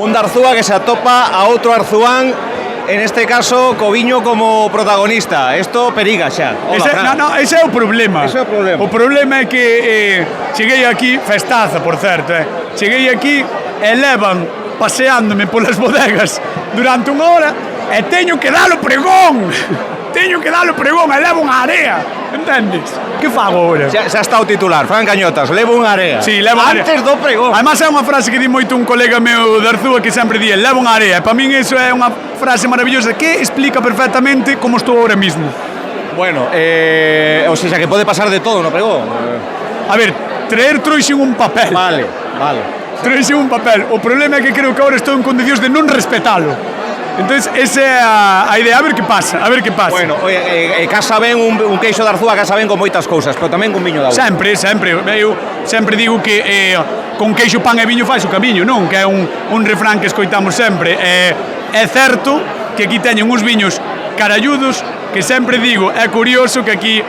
Un Darzúa que se atopa a outro Arzuán, en este caso, Coviño como protagonista. Esto periga xa. Hola, ese é o problema. Ese é o problema. O problema é que cheguei aquí, festaza, por certo, cheguei aquí e levan paseándome polas bodegas durante unha hora e teño que dar o pregón. Teño que dar o pregón e levo unha area. Entendes? Que fago agora? Xa está o titular, Fran Cañotas, levo unha area. Sí, levo unha area. Antes do pregón. Además é unha frase que di moito un colega meu de Arzúa que sempre di, levo unha area. Para min iso é unha frase maravillosa que explica perfectamente como estou ahora mismo. Bueno, o sea, que pode pasar de todo no pregón. A ver, trouxen un papel. Vale. Trouxen un papel. O problema é que creo que agora estou en condicións de non respetalo. Entonces, esa é a idea, a ver que pasa. Bueno, casa ben un queixo de Arzúa, casa ben con moitas cousas, pero tamén con viño de auga. Sempre. Eu sempre digo que con queixo, pan e viño faz o camiño, non? Que é un refrán que escoitamos sempre. É certo que aquí teñen uns viños caralludos, que sempre digo, é curioso que aquí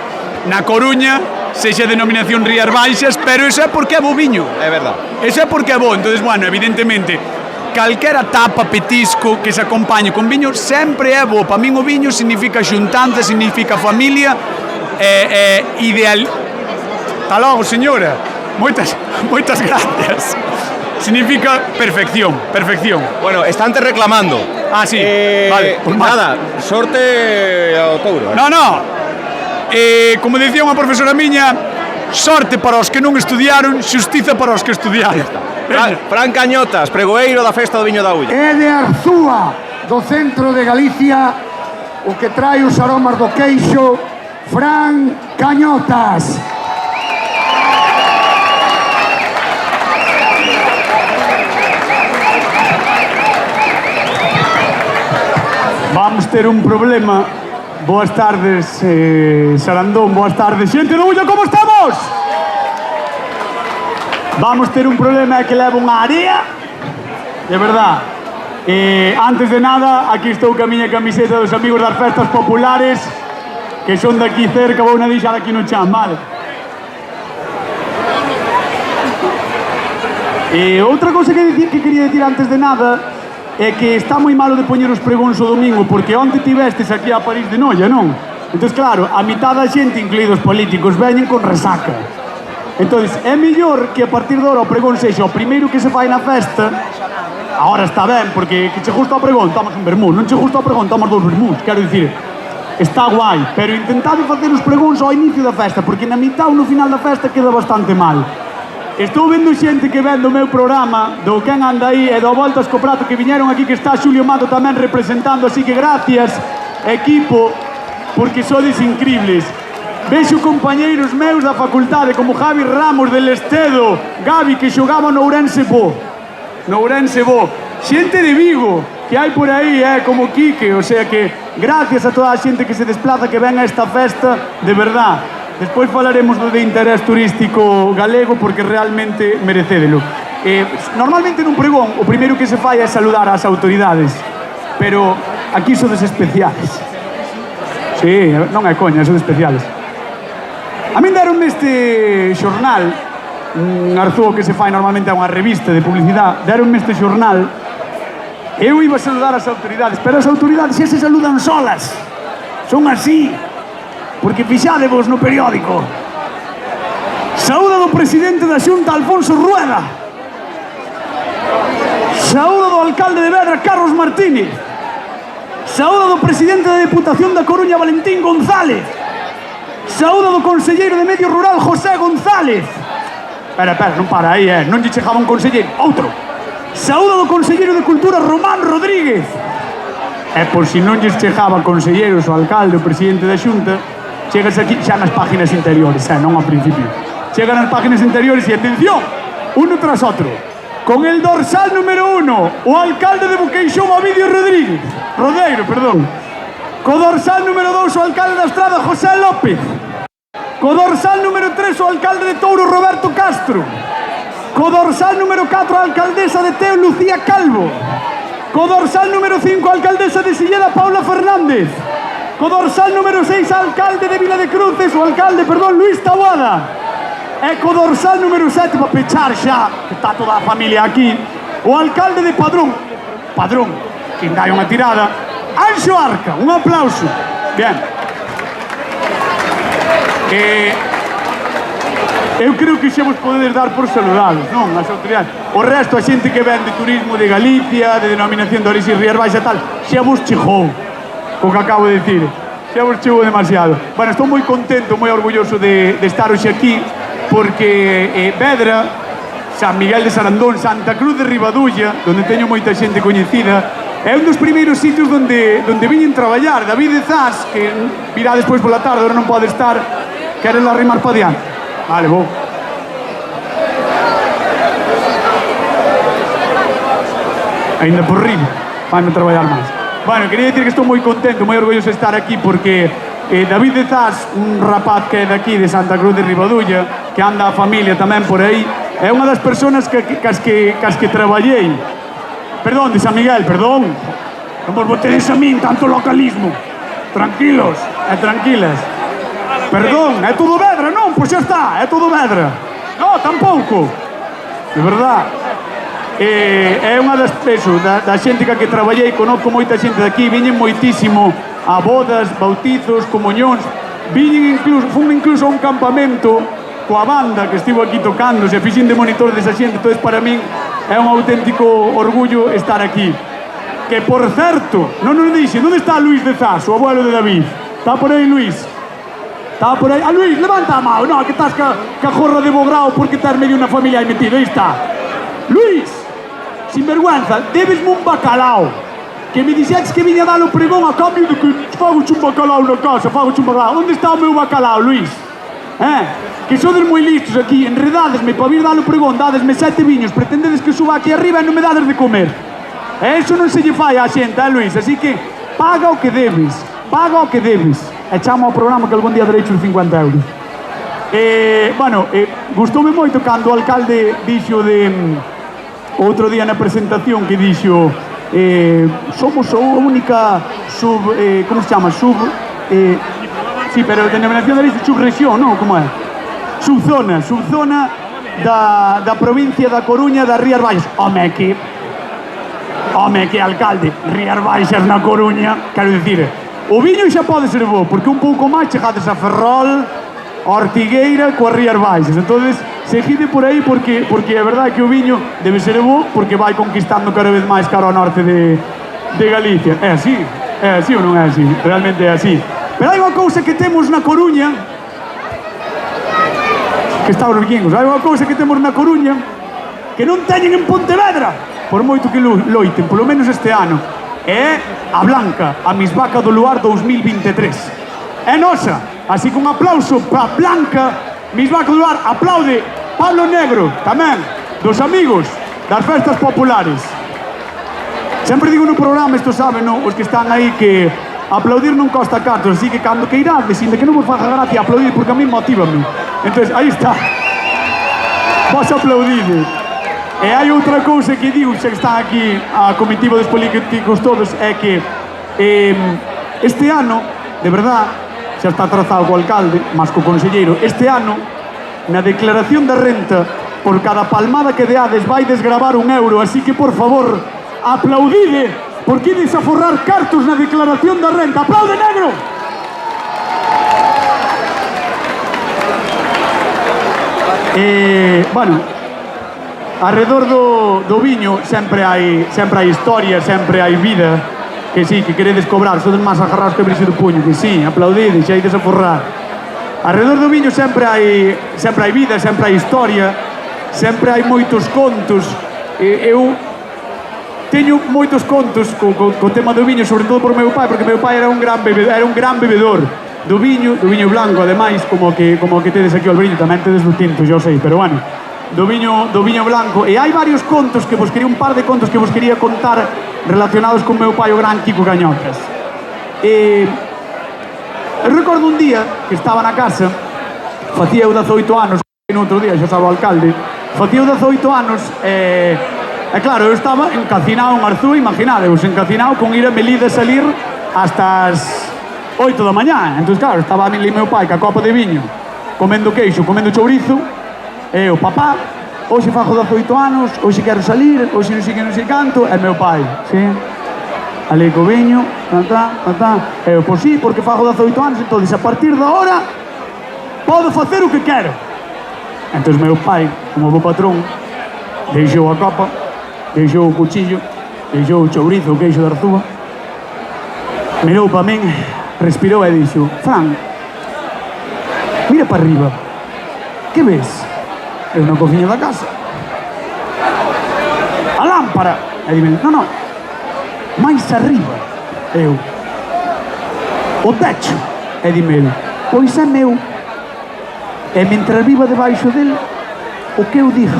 na Coruña sexa denominación Rías Baixas, pero iso é porque é bo viño. É verdad. Iso é porque é bo. Entonces, bueno, evidentemente, calquera tapa, petisco que se acompañe con viño sempre é bo. Para min o viño significa xuntanza, significa familia, ideal. Hasta logo, señora. Moitas gracias. Significa perfección. Bueno, están te reclamando. Ah, sí. Vale, pues nada, sorte ao touro. No. Como dicía unha profesora miña, sorte para os que non estudiaron, xustiza para os que estudiaron. Fran Cañotas, pregoeiro da Festa do Viño da Ulla. É de Arzúa, do centro de Galicia, o que trae os aromas do queixo, Fran Cañotas. Vamos ter un problema. Boas tardes, Sarandón, boas tardes. Xente do Ulla, como estamos? Vamos ter un problema, é que levo unha area. De verdad. Antes de nada, aquí estou ca miña camiseta dos amigos das festas populares, que son daqui cerca, vou na deixar aquí no chan, vale? Outra cousa que quería decir antes de nada é que está moi malo de poñer os pregóns o domingo, porque onte tivestes aquí a París de Noia, non? Entón, claro, a mitad da xente, incluídos políticos, veñen con resaca. Entón, é mellor que a partir de ahora o pregón sexa o primeiro que se fai na festa. Ahora está ben, porque que che gusta o pregón, tomas un vermú. Non che gusta o pregón, tomas 2 vermús. Quero dicir, está guai, pero intentade facer os pregóns ao inicio da festa, porque na mitad ou no final da festa queda bastante mal. Estou vendo xente que vendo o meu programa do Quen Anda Aí e do Voltas co Prato que viñeron aquí, que está Xulio Mato tamén representando, así que gracias, equipo, porque sodes incribles. Vexo compañeiros meus da facultade como Javi Ramos del Estedo, Gabi, que xogaba no Ourense Bo. Xente de Vigo que hai por aí, como Quique, o sea que gracias a toda a xente que se desplaza, que ven a esta festa, de verdad. Despois falaremos do de interés turístico galego, porque realmente merecédelo. Normalmente nun pregón o primeiro que se fai é saludar ás autoridades, pero aquí sodes especiales. Sí, non é coña, sodes especiales. A min deron este xornal, un Arzúa que se fai normalmente a unha revista de publicidade, deronme este xornal, eu iba a saludar as autoridades, pero as autoridades xa se saludan solas, son así, porque fixádevos no periódico. Saúda do presidente da Xunta, Alfonso Rueda. Saúda do alcalde de Vedra, Carlos Martínez. Saúda do presidente da Deputación da Coruña, Valentín González. Saúda do conselleiro de Medio Rural, José González. Espera, non para aí, non lle chegaba un conselleiro, outro. Saúda do conselleiro de Cultura, Román Rodríguez. E por si non lles chegaba conselleiros, o alcalde, o presidente da Xunta, chegas aquí xa nas páginas interiores, non ao principio. Chega nas páginas interiores e, atención, uno tras outro. Con el dorsal número 1, o alcalde de Boqueixón, Ovidio Rodeiro. Co dorsal número 2, o alcalde da Estrada, José López. Co dorsal número 3, o alcalde de Touro, Roberto Castro. Co dorsal número 4, a alcaldesa de Teo, Lucía Calvo. Co dorsal número 5, a alcaldesa de Silleda, Paula Fernández. Co dorsal número 6, alcalde de Vila de Cruces, Luis Taboada. E co dorsal número 7, para pechar xa, que está toda a familia aquí, o alcalde de Padrón, quen dai unha tirada, Anxo Arca, un aplauso. Bien. Eu creo que xa vos podedes dar por saludados, non? As autoridades. O resto, a xente que ven de turismo de Galicia, de denominación de orixe Rías Baixas e tal, xa vos chegou co que acabo de dicir. Xa vos chegou demasiado. Bueno, estou moi contento, moi orgulloso de estar hoxe aquí, porque Vedra, San Miguel de Sarandón, Santa Cruz de Ribadulla, donde teño moita xente coñecida, é un dos primeiros sitios donde viñen traballar. David de Zas, que virá despois pola tarde, ahora non pode estar, queres la rimar pa diante? Vale, vou. Ainda por riba, vai non traballar máis. Bueno, quería dicir que estou moi contento, moi orgulloso de estar aquí, porque David de Zas, un rapaz que é daqui de Santa Cruz de Ribadulla, que anda a familia tamén por aí, é unha das persoas cas que traballei. Perdón, de San Miguel, perdón. Non vos botedes a min tanto localismo. Tranquilos e tranquilas. Perdón, é todo Vedra, non? Pois xa está, é todo Vedra. Non, tampouco. De verdad. É unha das pesos da xente que traballei, conozco moita xente daqui, viñen moitísimo a bodas, bautizos, comunións, fun incluso a un campamento coa banda que estivo aquí tocando, se fixen de monitor desa xente, entón para min é un auténtico orgullo estar aquí. Que, por certo, non nos dixe, onde está Luis de Zas, o abuelo de David? Está por aí, Luis? Está por aí. Luis, levanta a mão. No, que estás ca jorra de Bograo porque estás medio na familia aí metido. Aí está. Luis, sin vergüenza, debesme un bacalao. Que me dixetes que viña dar o pregón a cambio de que fago un bacalao na casa, fago un bacalao. Onde está o meu bacalao, Luis? Que sodes moi listos aquí, enredadesme para vir dar o pregón, dadesme 7 viños, pretendedes que suba aquí arriba e non me dades de comer. Eso non se lle fai a xente, Luis? Así que paga o que debes, paga o que debes. E chamo ao programa que algún día derecho de 50 euros. Gustoume moito cando o alcalde dixo outro día na presentación que dixo somos a única como se chama? Sí, pero denominación de orixe subrexión, non? Como é? Subzona da provincia da Coruña das Rías Baixas. Home, que alcalde, Rías Baixas na Coruña, quero dicir, o viño xa pode ser bo, porque un pouco máis chegades a Ferrol, a Ortigueira, coas Rías Baixas. Entonces, seguide por aí, porque é verdade que o viño debe ser bo, porque vai conquistando cada vez máis cara ao norte de Galicia. É así ou non é así? Realmente é así. Pero hai unha cousa que temos na Coruña, que está os vikingos, hai unha cousa que temos na Coruña, que non teñen en Pontevedra, por moito que loiten, polo menos este ano. É a Blanca, a Miss Vaca do Luar 2023. É nosa, así que un aplauso para Blanca, Miss Vaca do Luar. Aplaude Pablo Negro, tamén, dos amigos das festas populares. Sempre digo no programa, isto saben, non? Os que están aí, que aplaudir non costa cartos, así que cando que irades, inda que non vos faga gracia aplaudir, porque a mí motívame. Entón, aí está. Vos aplaudide. E hai outra cousa que digo, xa que están aquí a comitiva dos políticos todos, é que este ano, de verdad, xa está trazado co alcalde, mas co conselleiro, este ano, na declaración da renta, por cada palmada que deades vai desgravar €1, así que, por favor, aplaudide, porque ides a forrar cartos na declaración da renta. Aplaude, negro! Arredor do viño sempre hai historia, sempre hai vida, que sí, que queredes cobrar, sodes máis agarrados que abrixo do puño, que sí, aplaudides, xa ides a forrar. Arredor do viño sempre hai vida, sempre hai historia, sempre hai moitos contos. Eu teño moitos contos co tema do viño, sobre todo por meu pai, porque meu pai era un gran bebedor do viño blanco, ademais, como que tedes aquí o albriño, tamén tedes do tinto, xa o sei, pero bueno, do viño blanco. E hai varios contos que vos quería, un par de contos que vos quería contar relacionados con meu pai, o gran Quico Cañotas. Eu recordo un día que estaba na casa, facía eu 18 anos, no outro día xa sabe o alcalde, facía eu 18 anos, e claro, eu estaba encacinado en Arzúa, imaginadevos, encacinado con ir a Melide a salir hasta as 8 da mañá. Entón, claro, estaba ali meu pai ca copa de viño, comendo queixo, comendo chourizo, e o papá, hoxe fago 18 anos, hoxe quero salir, hoxe non sei que non sei canto, é meu pai, sí? Ali co viño, eu, pois sí, porque fago 18 anos, entón, a partir da hora, podo facer o que quero. Entón, meu pai, como bo patrón, deixou a copa, deixou o cuchillo, deixou o chourizo, o queixo de Arzúa, mirou para min, respirou e dixo: Fran, mira para arriba, que ves? Eu na cociña da casa. A lámpara. E dime, non, máis arriba. Eu, o techo. E dime, pois é meu. E mentre viva debaixo del, o que eu digo.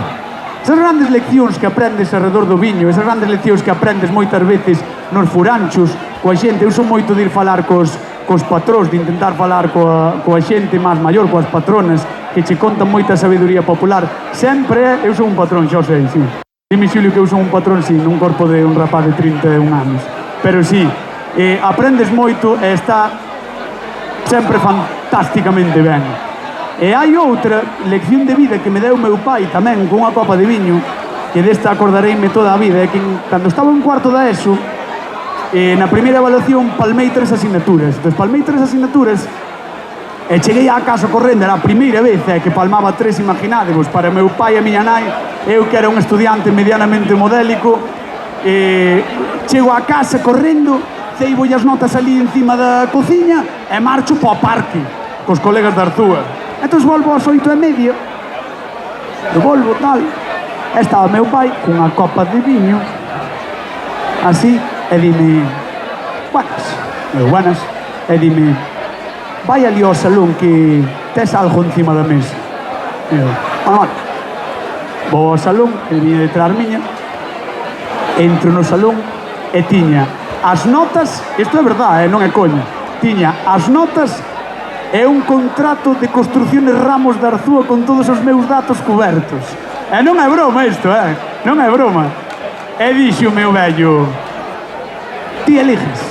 Esas grandes leccións que aprendes alrededor do viño, esas grandes leccións que aprendes moitas veces nos furanchos, coa xente. Eu son moito de ir falar cos patróns, de intentar falar coa xente máis maior, coas patronas, que che contan moita sabiduría popular. Sempre, eu son un patrón, xa sei, sí. Dime, Xulio, que eu son un patrón, sí, nun corpo de un rapaz de 31 anos. Pero sí, aprendes moito e está sempre fantásticamente ben. E hai outra lección de vida que me deu meu pai tamén con unha copa de viño, que desta acordareime toda a vida, é que cando estaba en cuarto da ESO, na primeira evaluación palmei 3 asignaturas. Entón, palmei 3 asignaturas e cheguei á casa correndo, era a primeira vez que palmaba 3, imaginádevos, para meu pai e a miña nai, eu que era un estudiante medianamente modélico, chego á casa correndo, ceibo as notas ali encima da cociña e marcho para o parque cos colegas de Arzúa. Entón volvo ás 8:30, volvo tal, e estaba meu pai cunha copa de viño, así, e dime, buenas, e dime, vai ali ao salón que tes algo encima da mesa. E eu, vale. Vou ao salón, ele viña detrás miña, entro no salón e tiña as notas, isto é verdade, non é coña, tiña as notas e un contrato de construcciones Ramos de Arzúa con todos os meus datos cubertos. E non é broma isto, non é broma. E dixo o meu vello, ti eliges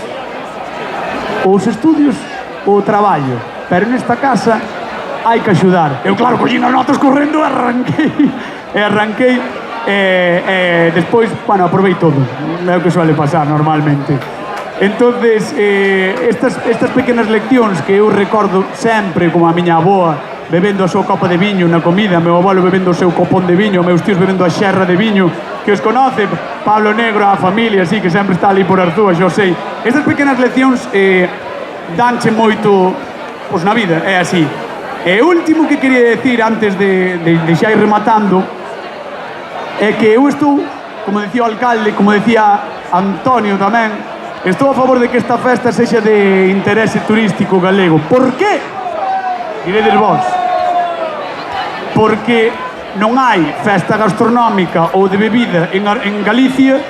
os estudios ou o traballo, pero nesta casa hai que axudar. Eu, claro, collín as notas correndo e arranquei e despois, bueno, aprovei todo, é o que suele pasar normalmente. Entonces, estas pequenas leccións que eu recordo sempre, como a miña avoa bebendo a súa copa de viño na comida, meu avolo bebendo o seu copón de viño, meus tíos bebendo a xerra de viño, que os conoce, Pablo Negro, a familia, así, que sempre está ali por Arzúa, xo sei. Estas pequenas leccións danche moito, pois, na vida, é así. E o último que quería decir antes de xa ir rematando é que eu estou, como decía o alcalde, como decía Antonio tamén, estou a favor de que esta festa sexa de interese turístico galego. Por qué? Diredes vos. Porque non hai festa gastronómica ou de bebida en Galicia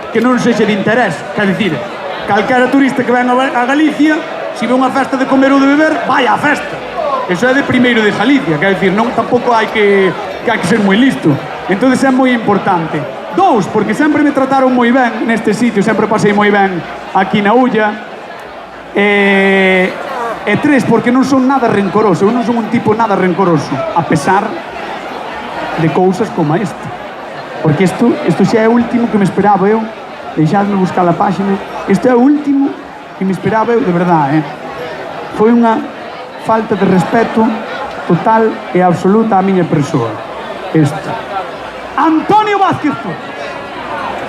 que non sexa de interés. Quer dicir, calquera turista que ven a Galicia, se ve unha festa de comer ou de beber, vai á festa. Eso é de primeiro de Galicia, quer dicir, non tampouco hai que ser moi listo. Entón é moi importante. 2, porque sempre me trataron moi ben neste sitio, sempre pasei moi ben aquí na Ulla. E 3, porque non son nada rencoroso, eu non son un tipo nada rencoroso, a pesar de cousas como esta. Porque isto xa é o último que me esperaba eu, deixadme buscar a páxina, isto é o último que me esperaba eu, de verdade, Foi unha falta de respeto total e absoluta á miña persoa. Esta. Antonio Vázquez Torres.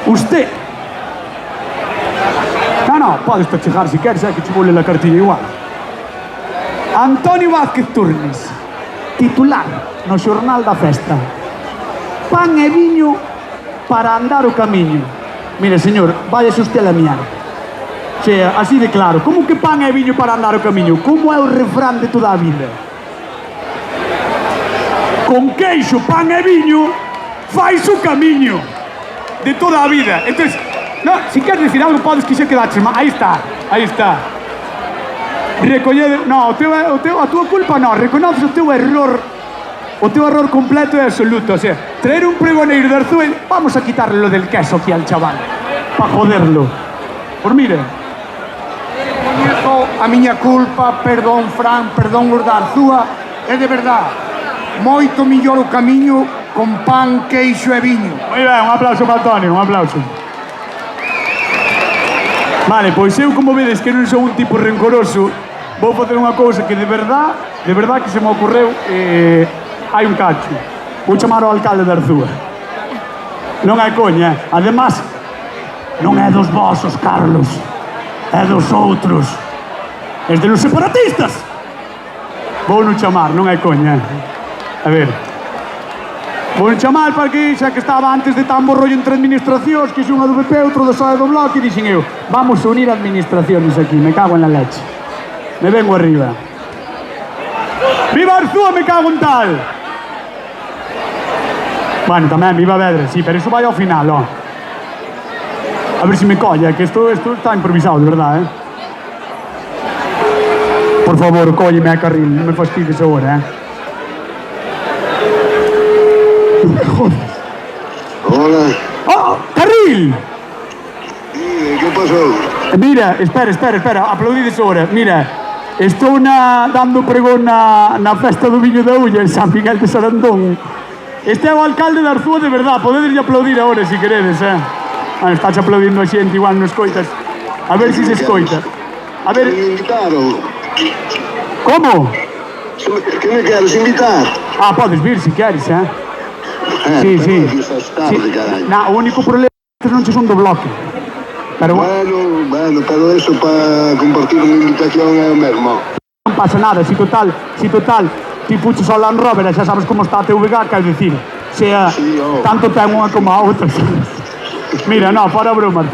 Usted. No, podes chegar se queres, que che vou ler a cartilla igual. Antonio Vázquez Torres, titular no xornal da festa. Pan e viño para andar o camiño. Mire, señor, váyase usted a lamiar. O sea, así de claro. Como que pan e viño para andar o camiño? Como é o refrán de toda a vida? Con queixo, pan e viño, fais o camiño de toda a vida. Entón, no, si queres decir algo, podes que xa quedaches má. Aí está. Recollede, no, a túa culpa no, reconoces o teu error completo e absoluto. O sea, traer un pregoneiro de Arzúa, vamos a quitarle lo del queso aquí al chaval, para joderlo. Por mire, recoñezo a miña culpa, perdón Fran, perdón os da Arzúa, é de verdad moito millor o camiño con pan, queixo e viño. Moi ben, un aplauso para Antonio, un aplauso. Vale, pois eu, como vedes que non sou un tipo rencoroso, vou facer unha cousa que de verdad que se me ocorreu, hai un cacho. Vou chamar ao alcalde de Arzúa. Non é coña, además, non é dos vosos, Carlos, é dos outros. É de los separatistas. Vou non chamar, non é coña. A ver. Vou non chamar para que, xa que estaba antes de tan bo rollo entre administracións, que unha do PP, outro do PSOE do Bloque, e dixen eu, vamos a unir administraciones aquí, me cago en la leche. Me vengo arriba. Viva Arzúa, me cago en tal! Bueno, tamén, viva Vedra, sí, pero iso vai ao final, ó. A ver se me colla, que isto está improvisado, de verdad, Por favor, cólleme a Carril, non me fastidies agora, Joder. Hola. ¡Oh, Carril! ¿Qué pasó? Mira, espera, aplaudides ahora. Mira, estou dando pregón na festa do Viño da Ulla en San Miguel de Sarandón. Este é o alcalde de Arzúa de verdad, podedes aplaudir agora se queredes, Bueno, estás aplaudindo a xente, igual non escoitas. A ver se se escoita. A ver... Me invitaron. Como? Que me queres invitar? Ah, podes vir se queres, Sí. O único problema é que non che son do bloque. Pero Bueno, pero eso para compartir unha invitación é o mesmo. non pasa nada, si total, ti puxes ao Land Rover e xa sabes como está a TVG, quer dicir, sea, tanto ten unha como a outra. Mira, no, fora bromas.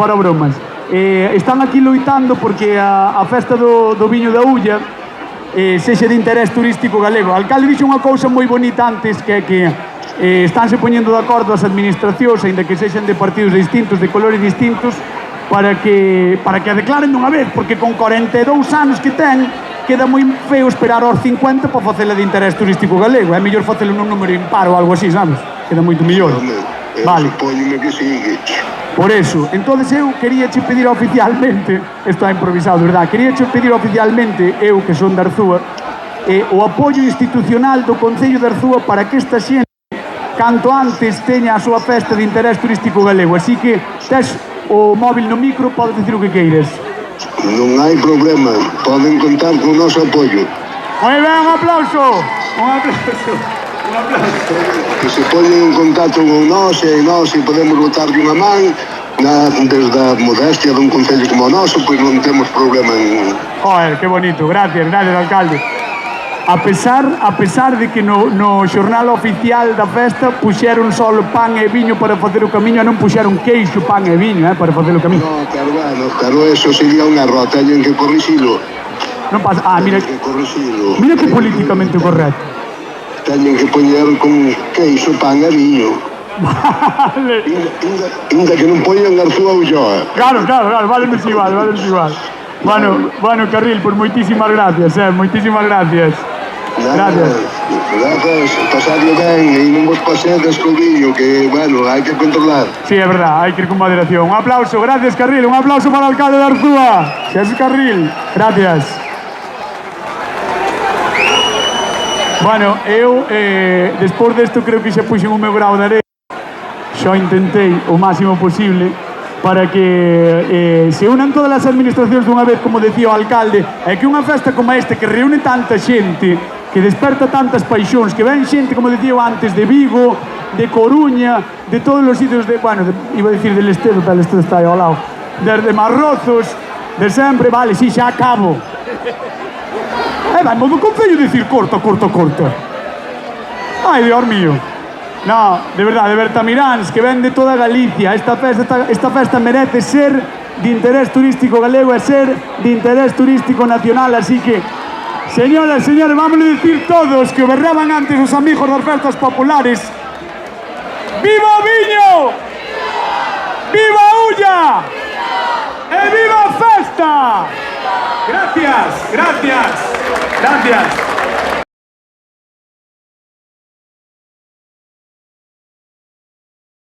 Están aquí loitando porque a festa do Viño da Ulla sexa de interés turístico galego. O alcalde dixo unha cousa moi bonita antes, que é que estánse poñendo de acordo as administracións, aínda que sexan de partidos distintos, de colores distintos, para que a declaren dunha vez, porque con 42 anos que ten, queda moi feo esperar aos 50 para facela de interés turístico galego. É mellor facelo nun número impar ou algo así, sabes? Queda moito mellor. Vale. Supóñome que sigue. Por eso, entonces eu quería che pedir oficialmente, isto é improvisado, verdad? Quería che pedir oficialmente, eu que son de Arzúa, o apoio institucional do Concello de Arzúa para que esta xente canto antes teña a súa festa de interés turístico galego. Así que tes o móvil no micro, podes dicir o que queires. Non hai problema, poden contar con o noso apoio. Moi ben, un aplauso. Que se poñen en contacto con nós e podemos botarlle unha man desde a modestia dun concello como o noso, pois non temos problema en... Joder, que bonito, gracias, alcalde. A pesar de que no xornal oficial da festa puxeron solo pan e viño para facer o camiño e non puxeron queixo, pan e viño, para facer o camiño. No, claro, eso sería un error, teñen que corrixilo. Non pasa, mira que políticamente correcto. Teñen que poñer con queixo, pan e viño. Vale. Inda que non poñan Arzúa Ulloa. Claro, válenos igual. Bueno, Carril, pues moitísimas gracias, moitísimas gracias. Gracias, pasadlo ben e non vos pasedes co viño, que, bueno, hai que controlar. Sí, é verdad, hai que ir con moderación. Un aplauso, gracias, Carril, un aplauso para o alcalde de Arzúa. Xesús Carril, gracias. Bueno, eu, despois desto, creo que xa puxen o meu grau de areia. Xa intentei o máximo posible para que se unan todas as administracións dunha vez, como decía o alcalde, e que unha festa como esta, que reúne tanta xente, que desperta tantas paixóns, que ven xente, como decía antes, de Vigo, de Coruña, de todos os sitios de, bueno, iba a decir del Estedo, pero el Estedo está aí ao lado, desde Marrozos, de sempre, vale, sí, xa acabo. Vamos do concello dicir corta. Ai, Dios mío. No, de verdade, de Bertamiráns, que ven de toda Galicia. Esta festa merece ser de interés turístico galego e ser de interés turístico nacional, así que, señoras e señores, vamos a decir todos que berraban antes os amigos das festas populares. Viva o viño! Viva a Ulla! E viva a festa! Gracias.